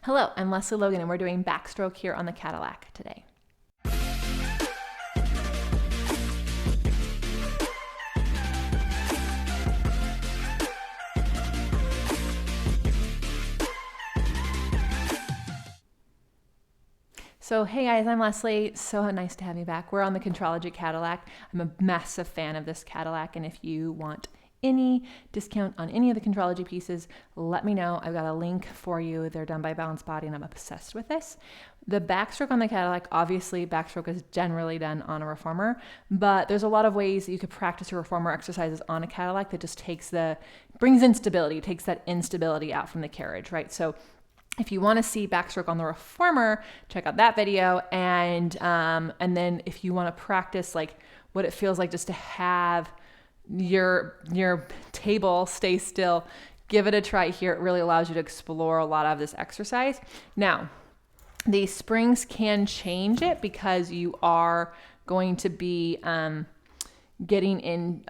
Hello, I'm Lesley Logan, and we're doing backstroke here on the Cadillac today. So hey guys, I'm Lesley. So nice to have you back. We're on the Contrology Cadillac. I'm a massive fan of this Cadillac, and if you want any discount on any of the Contrology pieces, let me know. I've got a link for you. They're done by Balance Body, and I'm obsessed with this. The backstroke on the Cadillac, obviously backstroke is generally done on a reformer, but there's a lot of ways that you could practice your reformer exercises on a Cadillac that just brings instability, takes that instability out from the carriage, right? So if you want to see backstroke on the reformer, check out that video. And then if you want to practice like what it feels like just to have your table stay still, give it a try here. It really allows you to explore a lot of this exercise. Now, the springs can change it because you are going to be getting in,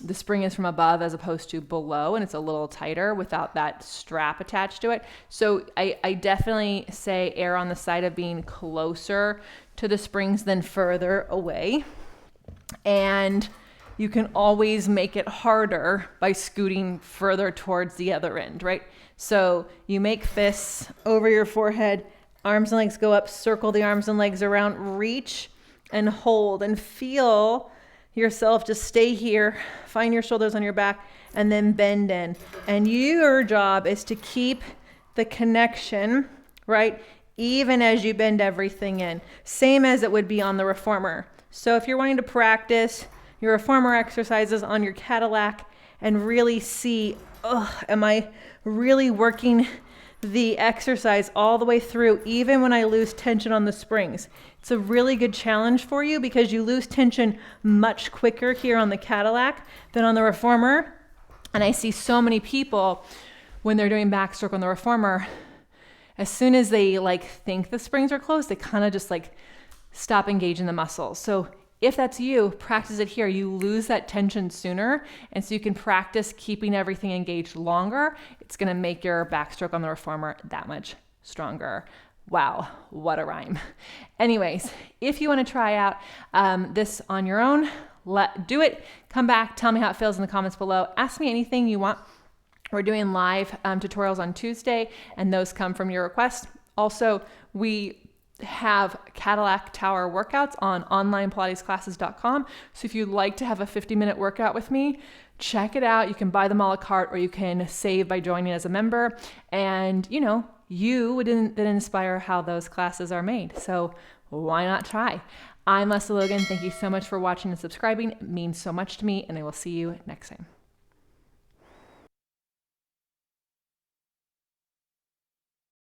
the spring is from above as opposed to below, and it's a little tighter without that strap attached to it. So I definitely say err on the side of being closer to the springs than further away. And you can always make it harder by scooting further towards the other end, right? So you make fists over your forehead, arms and legs go up, circle the arms and legs around, reach and hold and feel yourself. Just stay here, find your shoulders on your back, and then bend in. And your job is to keep the connection, right? Even as you bend everything in, same as it would be on the reformer. So if you're wanting to practice your reformer exercises on your Cadillac and really see, am I really working the exercise all the way through, even when I lose tension on the springs? It's a really good challenge for you because you lose tension much quicker here on the Cadillac than on the reformer. And I see so many people when they're doing backstroke on the reformer, as soon as they think the springs are closed, they kind of just stop engaging the muscles. So if that's you, practice it here. You lose that tension sooner, and so you can practice keeping everything engaged longer. It's gonna make your backstroke on the reformer that much stronger. Wow, what a rhyme. Anyways, if you wanna try out this on your own, do it. Come back, tell me how it feels in the comments below. Ask me anything you want. We're doing live tutorials on Tuesday, and those come from your request. Also, we have Cadillac Tower workouts on onlinepilatesclasses.com. So if you'd like to have a 50-minute workout with me, check it out. You can buy them a la carte, or you can save by joining as a member. And you would then inspire how those classes are made. So why not try? I'm Lesley Logan. Thank you so much for watching and subscribing. It means so much to me, and I will see you next time.